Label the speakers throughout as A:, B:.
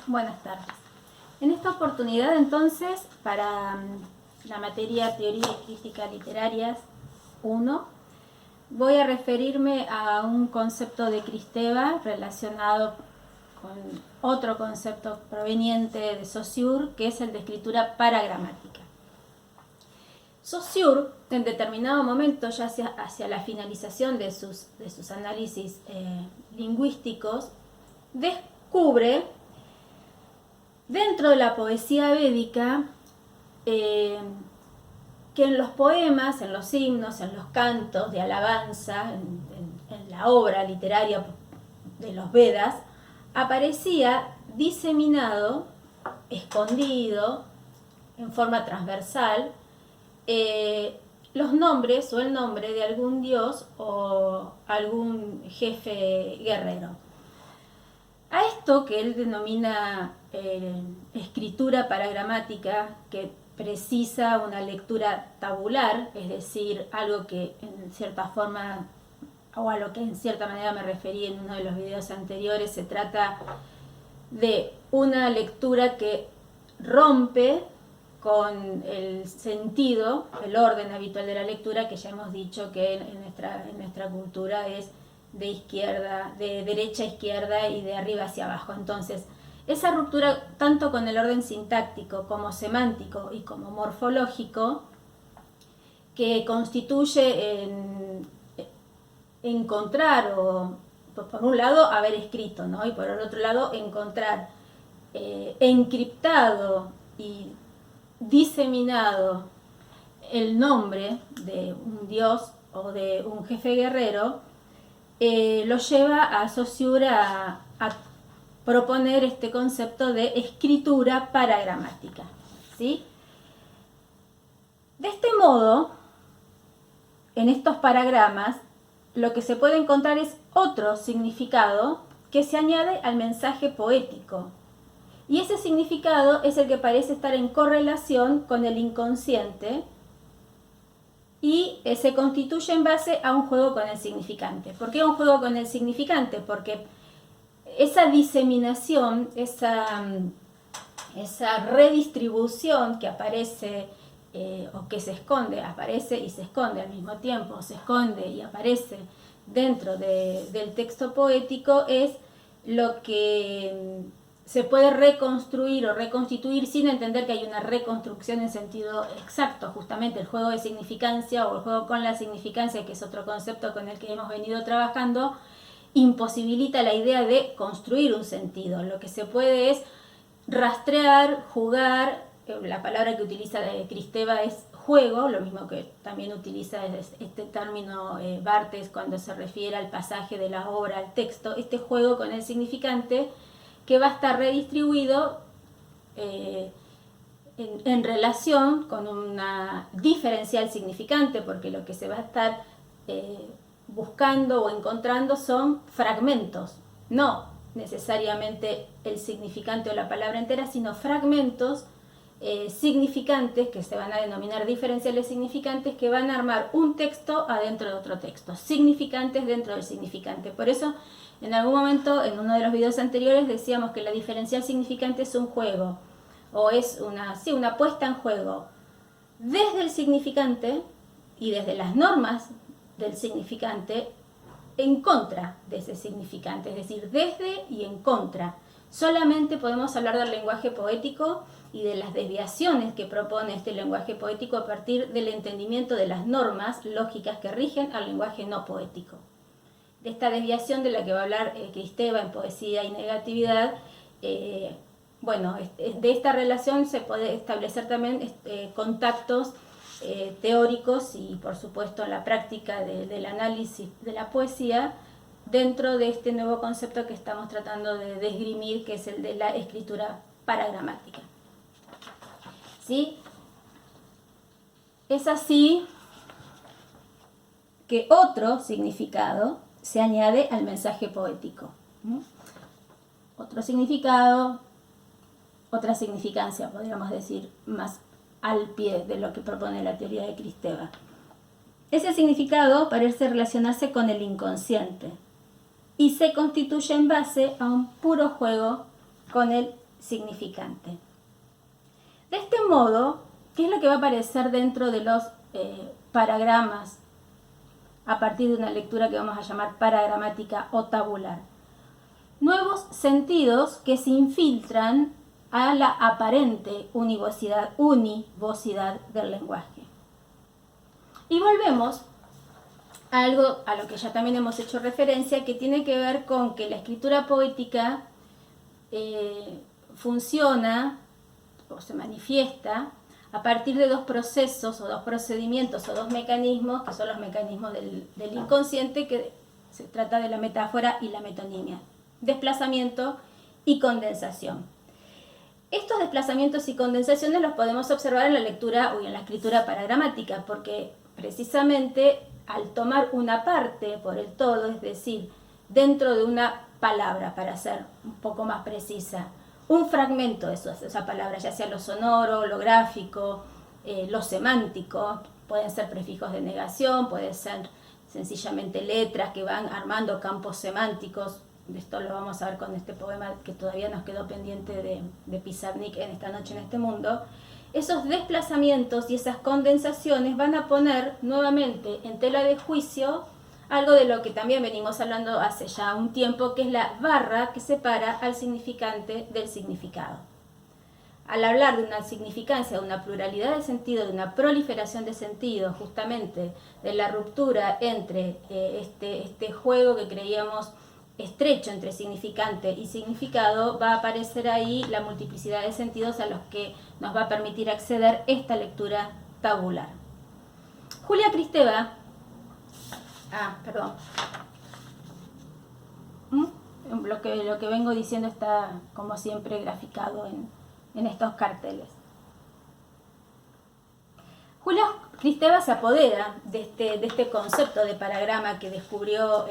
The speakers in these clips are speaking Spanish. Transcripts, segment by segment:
A: Buenas tardes. En esta oportunidad, entonces, para la materia Teoría y Crítica Literarias 1, voy a referirme a un concepto de Kristeva relacionado con otro concepto proveniente de Saussure, que es el de escritura paragramática. Saussure, en determinado momento, ya hacia la finalización de sus análisis lingüísticos, descubre dentro de la poesía védica que en los poemas, en los himnos, en los cantos de alabanza, en la obra literaria de los Vedas, aparecía diseminado, escondido, en forma transversal, los nombres o el nombre de algún dios o algún jefe guerrero. A esto que él denomina escritura paragramática, que precisa una lectura tabular, es decir, algo que en cierta forma, o a lo que en cierta manera me referí en uno de los videos anteriores, se trata de una lectura que rompe con el sentido, el orden habitual de la lectura, que ya hemos dicho que en nuestra cultura es de izquierda, de derecha a izquierda y de arriba hacia abajo. Entonces, esa ruptura tanto con el orden sintáctico como semántico y como morfológico, que constituye encontrar, o por un lado haber escrito, ¿no? Y por el otro lado encontrar encriptado y diseminado el nombre de un dios o de un jefe guerrero, lo lleva a Saussure a proponer este concepto de escritura paragramática, ¿sí? De este modo, en estos paragramas, lo que se puede encontrar es otro significado que se añade al mensaje poético. Y ese significado es el que parece estar en correlación con el inconsciente y se constituye en base a un juego con el significante. ¿Por qué un juego con el significante? Porque esa diseminación, esa redistribución que aparece o que se esconde, aparece y se esconde al mismo tiempo, se esconde y aparece dentro del texto poético, es lo que se puede reconstruir o reconstituir sin entender que hay una reconstrucción en sentido exacto. Justamente el juego de significancia o el juego con la significancia, que es otro concepto con el que hemos venido trabajando, imposibilita la idea de construir un sentido. Lo que se puede es rastrear, jugar. La palabra que utiliza Kristeva es juego, lo mismo que también utiliza este término Barthes cuando se refiere al pasaje de la obra al texto, este juego con el significante que va a estar redistribuido en relación con una diferencial significante, porque lo que se va a estar buscando o encontrando son fragmentos, no necesariamente el significante o la palabra entera, sino fragmentos significantes que se van a denominar diferenciales significantes, que van a armar un texto adentro de otro texto, significantes dentro del significante. Por eso en algún momento en uno de los videos anteriores decíamos que la diferencial significante es un juego o es una puesta en juego desde el significante y desde las normas del significante en contra de ese significante, es decir, desde y en contra. Solamente podemos hablar del lenguaje poético y de las desviaciones que propone este lenguaje poético a partir del entendimiento de las normas lógicas que rigen al lenguaje no poético. De esta desviación de la que va a hablar Kristeva en Poesía y Negatividad, de esta relación se puede establecer también contactos teóricos y por supuesto en la práctica del análisis de la poesía dentro de este nuevo concepto que estamos tratando de esgrimir, que es el de la escritura paragramática. ¿Sí? Es así que otro significado se añade al mensaje poético. Otro significado, otra significancia, podríamos decir, más al pie de lo que propone la teoría de Kristeva. Ese significado parece relacionarse con el inconsciente y se constituye en base a un puro juego con el significante. De este modo, ¿qué es lo que va a aparecer dentro de los paragramas a partir de una lectura que vamos a llamar paragramática o tabular? Nuevos sentidos que se infiltran a la aparente univocidad del lenguaje. Y volvemos a algo a lo que ya también hemos hecho referencia, que tiene que ver con que la escritura poética funciona o se manifiesta a partir de dos procesos o dos procedimientos o dos mecanismos, que son los mecanismos del inconsciente, que se trata de la metáfora y la metonimia, desplazamiento y condensación. Estos desplazamientos y condensaciones los podemos observar en la lectura o en la escritura paragramática, porque precisamente al tomar una parte por el todo, es decir, dentro de una palabra, para ser un poco más precisa, un fragmento de esa palabra, ya sea lo sonoro, lo gráfico, lo semántico, pueden ser prefijos de negación, pueden ser sencillamente letras que van armando campos semánticos. Esto lo vamos a ver con este poema que todavía nos quedó pendiente de Pizarnik en Esta noche en este mundo. Esos desplazamientos y esas condensaciones van a poner nuevamente en tela de juicio algo de lo que también venimos hablando hace ya un tiempo, que es la barra que separa al significante del significado. Al hablar de una significancia, de una pluralidad de sentido, de una proliferación de sentido, justamente de la ruptura entre este juego que creíamos estrecho entre significante y significado, va a aparecer ahí la multiplicidad de sentidos a los que nos va a permitir acceder esta lectura tabular. Julia Kristeva, lo que vengo diciendo está como siempre graficado en estos carteles. Julia Kristeva se apodera de este concepto de paragrama que descubrió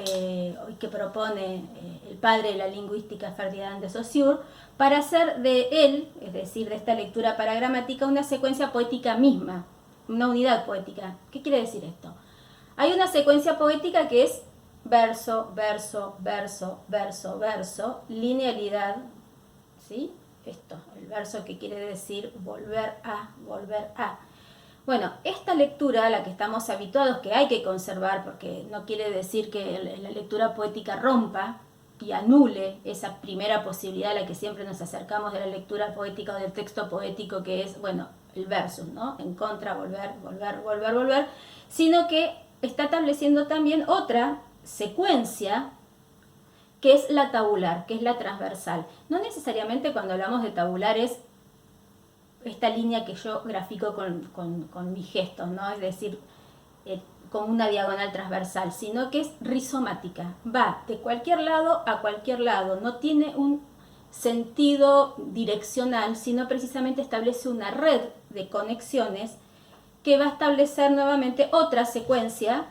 A: y que propone el padre de la lingüística Ferdinand de Saussure, para hacer de él, es decir, de esta lectura paragramática, una secuencia poética misma, una unidad poética. ¿Qué quiere decir esto? Hay una secuencia poética que es verso, verso, verso, verso, verso, linealidad, ¿sí? Esto, el verso que quiere decir volver a, volver a. Bueno, esta lectura a la que estamos habituados, que hay que conservar, porque no quiere decir que la lectura poética rompa y anule esa primera posibilidad a la que siempre nos acercamos de la lectura poética o del texto poético, que es, bueno, el versus, ¿no? En contra, volver, volver, volver, volver, sino que está estableciendo también otra secuencia, que es la tabular, que es la transversal. No necesariamente cuando hablamos de tabular es esta línea que yo grafico con mis gestos, ¿no? Es decir, con una diagonal transversal, sino que es rizomática, va de cualquier lado a cualquier lado, no tiene un sentido direccional, sino precisamente establece una red de conexiones que va a establecer nuevamente otra secuencia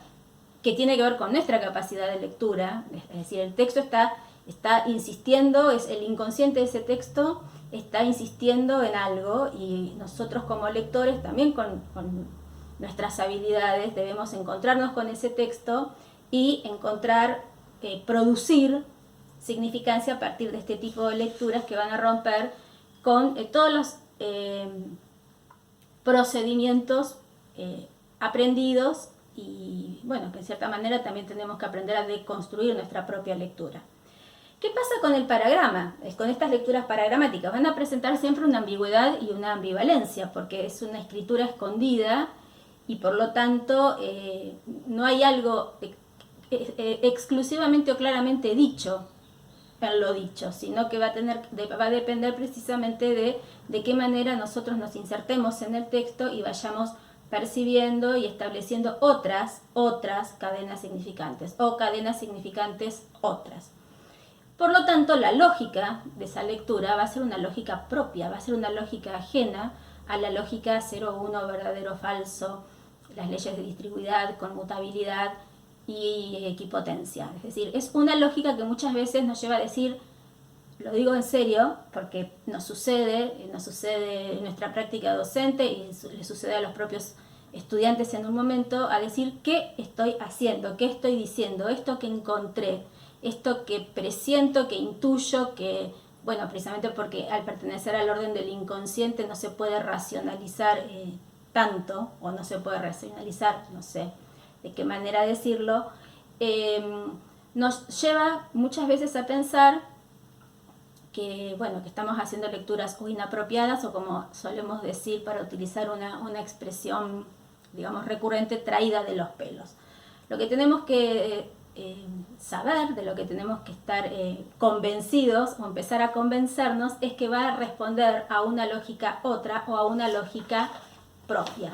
A: que tiene que ver con nuestra capacidad de lectura, es decir, el texto está insistiendo, es el inconsciente de ese texto, está insistiendo en algo, y nosotros como lectores también con nuestras habilidades debemos encontrarnos con ese texto y encontrar, producir significancia a partir de este tipo de lecturas que van a romper con todos los procedimientos aprendidos, y bueno, que en cierta manera también tenemos que aprender a deconstruir nuestra propia lectura. ¿Qué pasa con el paragrama? Con estas lecturas paragramáticas van a presentar siempre una ambigüedad y una ambivalencia, porque es una escritura escondida y por lo tanto no hay algo exclusivamente o claramente dicho en lo dicho, sino que va a depender precisamente de qué manera nosotros nos insertemos en el texto y vayamos percibiendo y estableciendo otras cadenas significantes, o cadenas significantes otras. Por lo tanto, la lógica de esa lectura va a ser una lógica propia, va a ser una lógica ajena a la lógica 0-1, verdadero, falso, las leyes de distribuidad, conmutabilidad y equipotencia. Es decir, es una lógica que muchas veces nos lleva a decir, lo digo en serio, porque nos sucede en nuestra práctica docente y le sucede a los propios estudiantes en un momento, a decir qué estoy haciendo, qué estoy diciendo, esto que encontré, esto que presiento, que intuyo, que bueno, precisamente porque al pertenecer al orden del inconsciente no se puede racionalizar tanto, o no se puede racionalizar, no sé de qué manera decirlo, nos lleva muchas veces a pensar que, bueno, que estamos haciendo lecturas o inapropiadas, o como solemos decir para utilizar una expresión, digamos, recurrente, traída de los pelos. Lo que tenemos que saber, de lo que tenemos que estar convencidos o empezar a convencernos, es que va a responder a una lógica otra o a una lógica propia.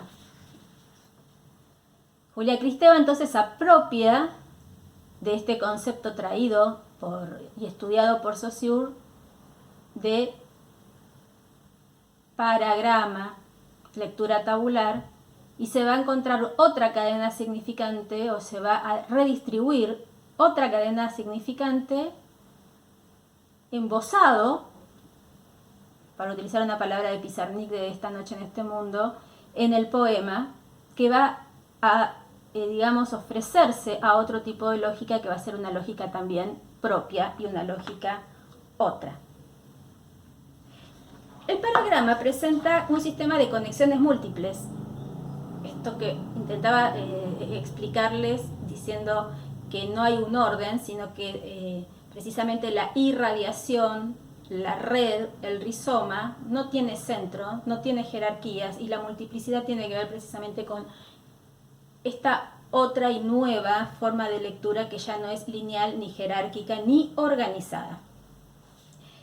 A: Julia Kristeva entonces apropia de este concepto traído y estudiado por Saussure de paragrama, lectura tabular, y se va a encontrar otra cadena significante, o se va a redistribuir otra cadena significante embosado, para utilizar una palabra de Pizarnik de Esta noche en este mundo, en el poema, que va a, digamos, ofrecerse a otro tipo de lógica, que va a ser una lógica también propia y una lógica otra. El paragrama presenta un sistema de conexiones múltiples. Esto que intentaba explicarles diciendo que no hay un orden, sino que precisamente la irradiación, la red, el rizoma, no tiene centro, no tiene jerarquías, y la multiplicidad tiene que ver precisamente con esta otra y nueva forma de lectura que ya no es lineal, ni jerárquica, ni organizada.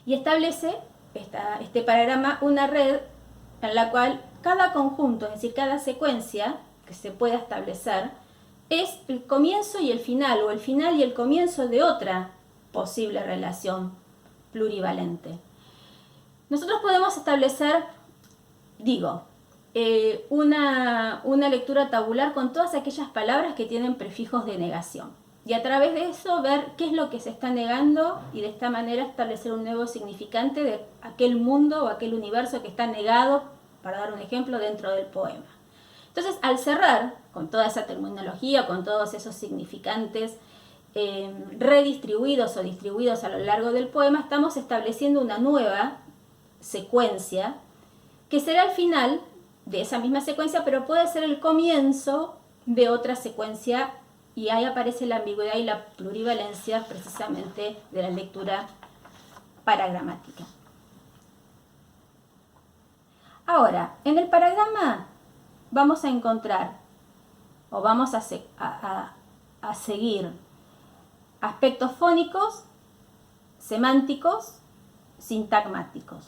A: Y establece este paragrama una red en la cual cada conjunto, es decir, cada secuencia que se pueda establecer, es el comienzo y el final, o el final y el comienzo de otra posible relación plurivalente. Nosotros podemos establecer, una lectura tabular con todas aquellas palabras que tienen prefijos de negación. Y a través de eso ver qué es lo que se está negando, y de esta manera establecer un nuevo significante de aquel mundo o aquel universo que está negado, para dar un ejemplo, dentro del poema. Entonces, al cerrar con toda esa terminología, con todos esos significantes redistribuidos o distribuidos a lo largo del poema, estamos estableciendo una nueva secuencia que será el final de esa misma secuencia, pero puede ser el comienzo de otra secuencia, y ahí aparece la ambigüedad y la plurivalencia precisamente de la lectura paragramática. Ahora, en el paragrama vamos a encontrar, o vamos a seguir aspectos fónicos, semánticos, sintagmáticos.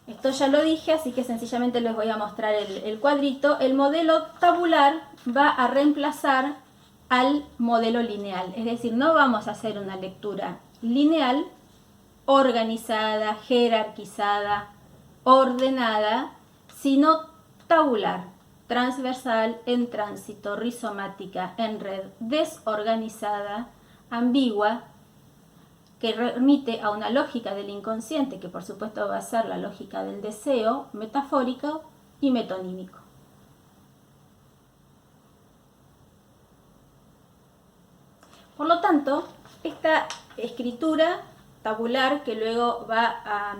A: Esto ya lo dije, así que sencillamente les voy a mostrar el cuadrito. El modelo tabular va a reemplazar al modelo lineal, es decir, no vamos a hacer una lectura lineal, organizada, jerarquizada, ordenada, sino tabular, transversal, en tránsito, rizomática, en red, desorganizada, ambigua, que remite a una lógica del inconsciente, que por supuesto va a ser la lógica del deseo, metafórico y metonímico. Por lo tanto, esta escritura tabular, que luego va a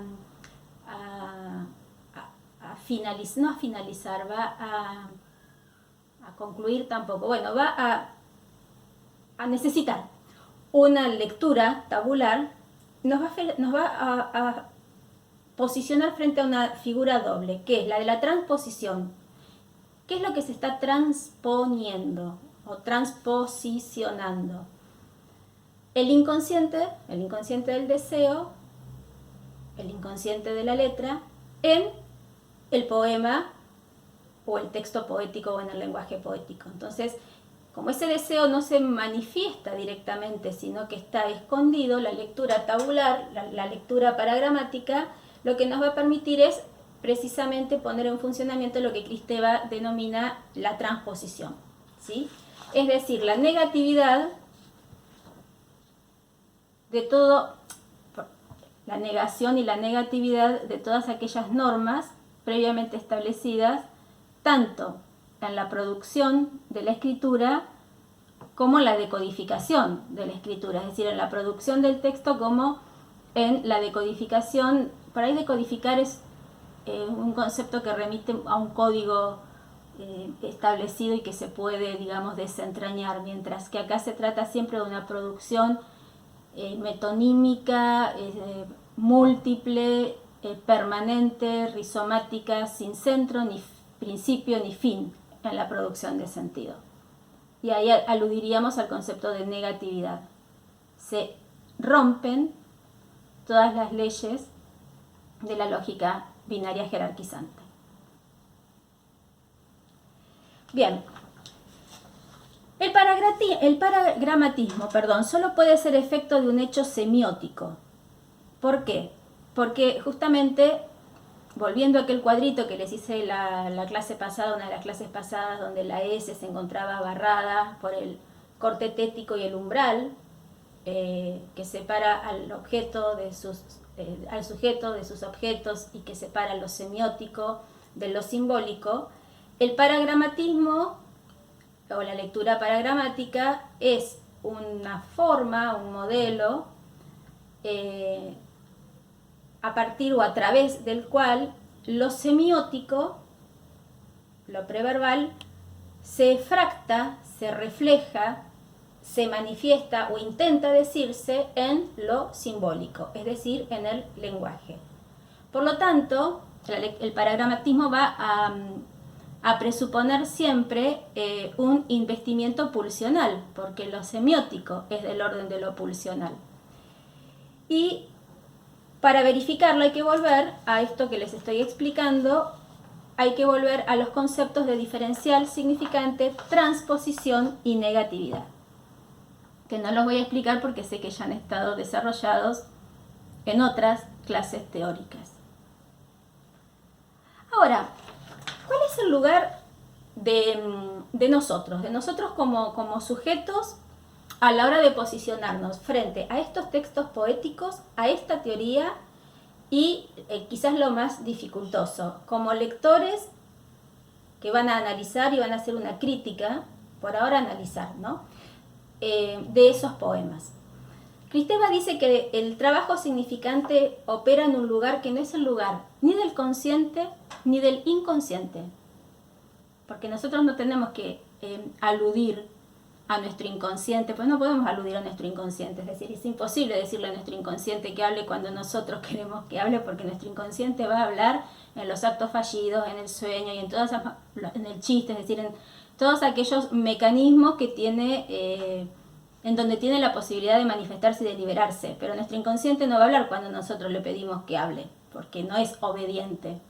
A: finalizar, no a finalizar, va a concluir tampoco, bueno, va a necesitar una lectura tabular, nos va a posicionar frente a una figura doble, que es la de la transposición. ¿Qué es lo que se está transponiendo o transposicionando? El inconsciente del deseo, el inconsciente de la letra, en el poema o el texto poético o en el lenguaje poético. Entonces, como ese deseo no se manifiesta directamente, sino que está escondido, la lectura tabular, la lectura paragramática, lo que nos va a permitir es precisamente poner en funcionamiento lo que Kristeva denomina la transposición, ¿sí? Es decir, la negatividad de todo, la negación y la negatividad de todas aquellas normas previamente establecidas, tanto en la producción de la escritura como en la decodificación de la escritura, es decir, en la producción del texto como en la decodificación. Por ahí decodificar es un concepto que remite a un código establecido y que se puede, digamos, desentrañar, mientras que acá se trata siempre de una producción metonímica, múltiple, permanente, rizomática, sin centro, ni principio ni fin en la producción de sentido. Y ahí aludiríamos al concepto de negatividad. Se rompen todas las leyes de la lógica binaria jerarquizante. Bien, el paragramatismo, solo puede ser efecto de un hecho semiótico. ¿Por qué? Porque justamente, volviendo a aquel cuadrito que les hice la clase pasada, una de las clases pasadas, donde la S se encontraba barrada por el corte tético y el umbral, que separa al sujeto de sus objetos y que separa lo semiótico de lo simbólico, el paragramatismo o la lectura paragramática es una forma, un modelo, a partir o a través del cual lo semiótico, lo preverbal, se fracta, se refleja, se manifiesta o intenta decirse en lo simbólico, es decir, en el lenguaje. Por lo tanto, el paragramatismo va a presuponer siempre un investimiento pulsional, porque lo semiótico es del orden de lo pulsional. Y para verificarlo hay que volver a esto que les estoy explicando, hay que volver a los conceptos de diferencial, significante, transposición y negatividad, que no los voy a explicar porque sé que ya han estado desarrollados en otras clases teóricas. Ahora, ¿cuál es el lugar de nosotros como sujetos a la hora de posicionarnos frente a estos textos poéticos, a esta teoría y quizás lo más dificultoso, como lectores que van a analizar y van a hacer una crítica, por ahora analizar, ¿no? De esos poemas? Kristeva dice que el trabajo significante opera en un lugar que no es el lugar ni del consciente ni del inconsciente, porque nosotros no tenemos que aludir a nuestro inconsciente, pues no podemos aludir a nuestro inconsciente, es decir, es imposible decirle a nuestro inconsciente que hable cuando nosotros queremos que hable, porque nuestro inconsciente va a hablar en los actos fallidos, en el sueño y en el chiste, es decir, en todos aquellos mecanismos que tiene, en donde tiene la posibilidad de manifestarse y de liberarse, pero nuestro inconsciente no va a hablar cuando nosotros le pedimos que hable, porque no es obediente,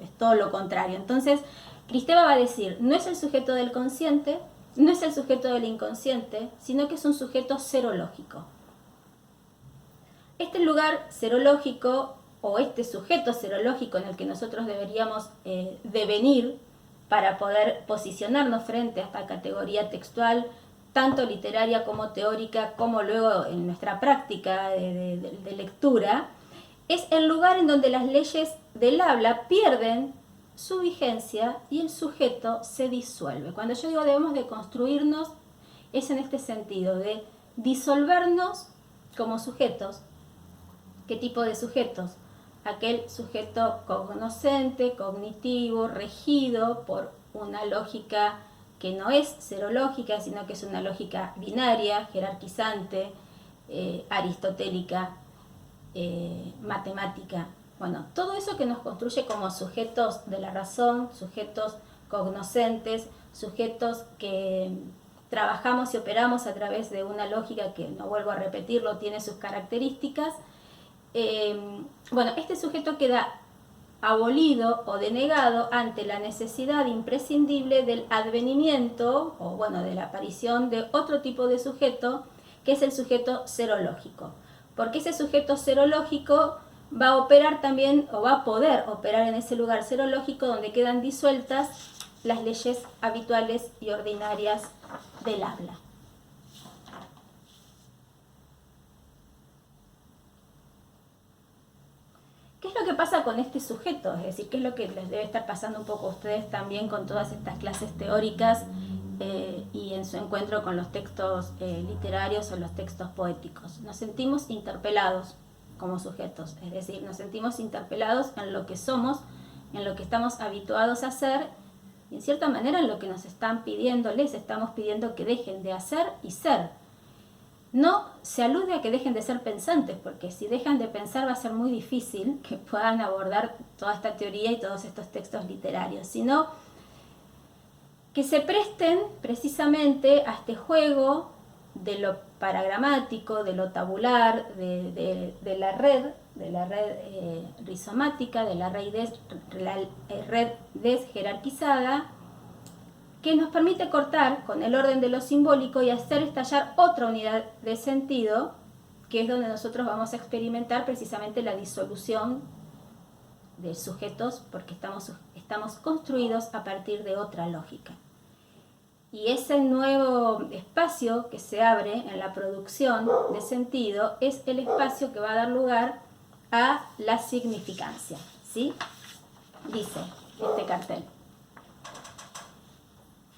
A: es todo lo contrario. Entonces, Kristeva va a decir, no es el sujeto del consciente, no es el sujeto del inconsciente, sino que es un sujeto serológico. Este lugar serológico o este sujeto serológico en el que nosotros deberíamos devenir para poder posicionarnos frente a esta categoría textual, tanto literaria como teórica, como luego en nuestra práctica de lectura, es el lugar en donde las leyes del habla pierden su vigencia y el sujeto se disuelve. Cuando yo digo debemos de construirnos, es en este sentido, de disolvernos como sujetos. ¿Qué tipo de sujetos? Aquel sujeto cognoscente, cognitivo, regido por una lógica que no es serológica, sino que es una lógica binaria, jerarquizante, aristotélica, matemática. Bueno, todo eso que nos construye como sujetos de la razón, sujetos cognoscentes, sujetos que trabajamos y operamos a través de una lógica que, no vuelvo a repetirlo, tiene sus características. Bueno, este sujeto queda abolido o denegado ante la necesidad imprescindible del advenimiento, o bueno, de la aparición de otro tipo de sujeto, que es el sujeto serológico. Porque ese sujeto serológico va a operar también, o va a poder operar en ese lugar serológico donde quedan disueltas las leyes habituales y ordinarias del habla. ¿Qué es lo que pasa con este sujeto? Es decir, ¿qué es lo que les debe estar pasando un poco a ustedes también con todas estas clases teóricas y en su encuentro con los textos literarios o los textos poéticos? Nos sentimos interpelados como sujetos, es decir, nos sentimos interpelados en lo que somos, en lo que estamos habituados a hacer, y en cierta manera en lo que nos están pidiendo, les estamos pidiendo que dejen de hacer y ser. No se alude a que dejen de ser pensantes, porque si dejan de pensar va a ser muy difícil que puedan abordar toda esta teoría y todos estos textos literarios, sino que se presten precisamente a este juego de lo paragramático, de lo tabular, de la red rizomática, de la red desjerarquizada, que nos permite cortar con el orden de lo simbólico y hacer estallar otra unidad de sentido, que es donde nosotros vamos a experimentar precisamente la disolución de sujetos, porque estamos construidos a partir de otra lógica. Y ese nuevo espacio que se abre en la producción de sentido es el espacio que va a dar lugar a la significancia, ¿sí? Dice este cartel: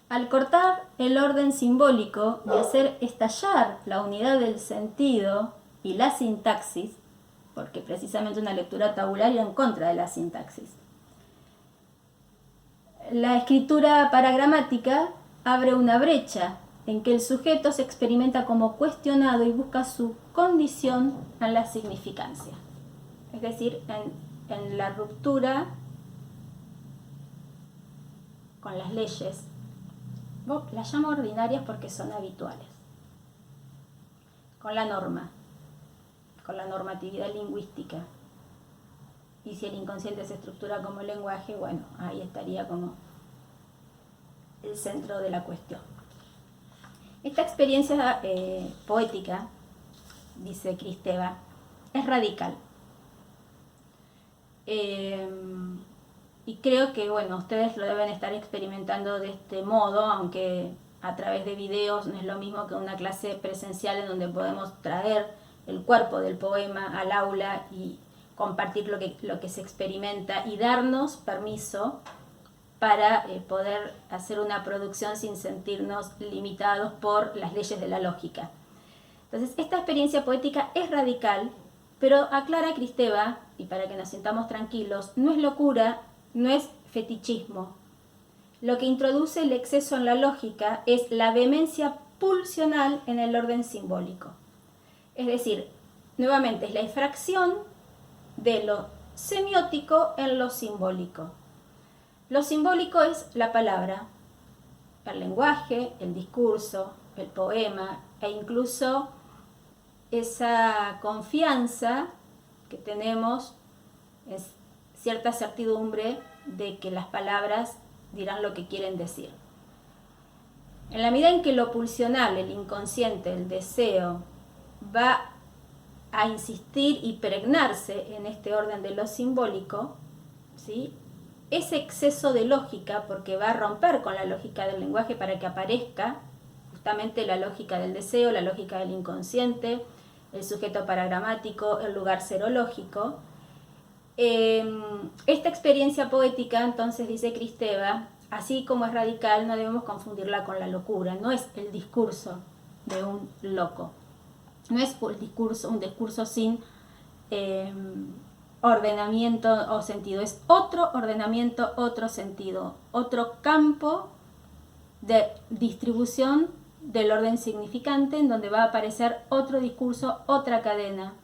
A: al cortar el orden simbólico y hacer estallar la unidad del sentido y la sintaxis, porque precisamente una lectura tabular iba en contra de la sintaxis, la escritura paragramática abre una brecha en que el sujeto se experimenta como cuestionado y busca su condición en la significancia. Es decir, en la ruptura con las leyes. Las llamo ordinarias porque son habituales. Con la norma, con la normatividad lingüística. Y si el inconsciente se estructura como lenguaje, bueno, ahí estaría como el centro de la cuestión. Esta experiencia poética, dice Kristeva, es radical. Y creo que, bueno, ustedes lo deben estar experimentando de este modo, aunque a través de videos no es lo mismo que una clase presencial en donde podemos traer el cuerpo del poema al aula y compartir lo que se experimenta y darnos permiso para poder hacer una producción sin sentirnos limitados por las leyes de la lógica. Entonces, esta experiencia poética es radical, pero aclara Kristeva, y para que nos sintamos tranquilos, no es locura, no es fetichismo. Lo que introduce el exceso en la lógica es la vehemencia pulsional en el orden simbólico. Es decir, nuevamente es la infracción de lo semiótico en lo simbólico. Lo simbólico es la palabra, el lenguaje, el discurso, el poema e incluso esa confianza que tenemos, es cierta certidumbre de que las palabras dirán lo que quieren decir. En la medida en que lo pulsional, el inconsciente, el deseo, va a insistir y pregnarse en este orden de lo simbólico, ¿sí?, ese exceso de lógica, porque va a romper con la lógica del lenguaje para que aparezca justamente la lógica del deseo, la lógica del inconsciente, el sujeto paragramático, el lugar serológico. Esta experiencia poética, entonces, dice Kristeva, así como es radical, no debemos confundirla con la locura. No es el discurso de un loco, no es un discurso sin ordenamiento o sentido, es otro ordenamiento, otro sentido, otro campo de distribución del orden significante en donde va a aparecer otro discurso, otra cadena,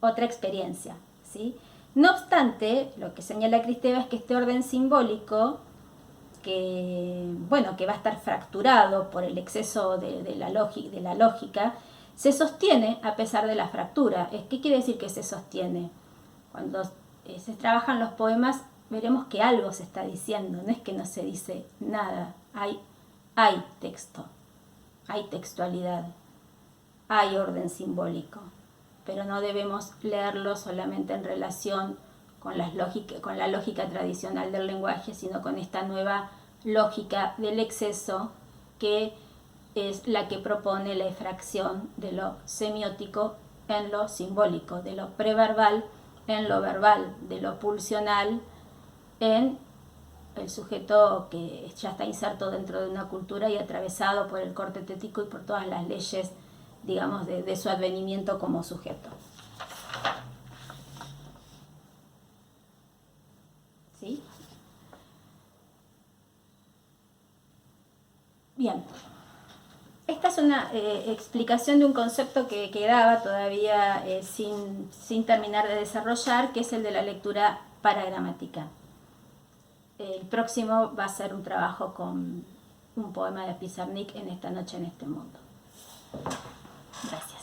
A: otra experiencia, ¿sí? No obstante, lo que señala Kristeva es que este orden simbólico, que va a estar fracturado por el exceso de la lógica, se sostiene a pesar de la fractura. ¿Qué quiere decir que se sostiene? Cuando se trabajan los poemas, veremos que algo se está diciendo, no es que no se dice nada, hay texto, hay textualidad, hay orden simbólico, pero no debemos leerlo solamente en relación con la lógica tradicional del lenguaje, sino con esta nueva lógica del exceso, que es la que propone la efracción de lo semiótico en lo simbólico, de lo preverbal en lo verbal, de lo pulsional en el sujeto que ya está inserto dentro de una cultura y atravesado por el corte tético y por todas las leyes, digamos, de su advenimiento como sujeto. Bien, esta es una explicación de un concepto que quedaba todavía sin terminar de desarrollar, que es el de la lectura paragramática. El próximo va a ser un trabajo con un poema de Pizarnik, En esta noche en este mundo. Gracias.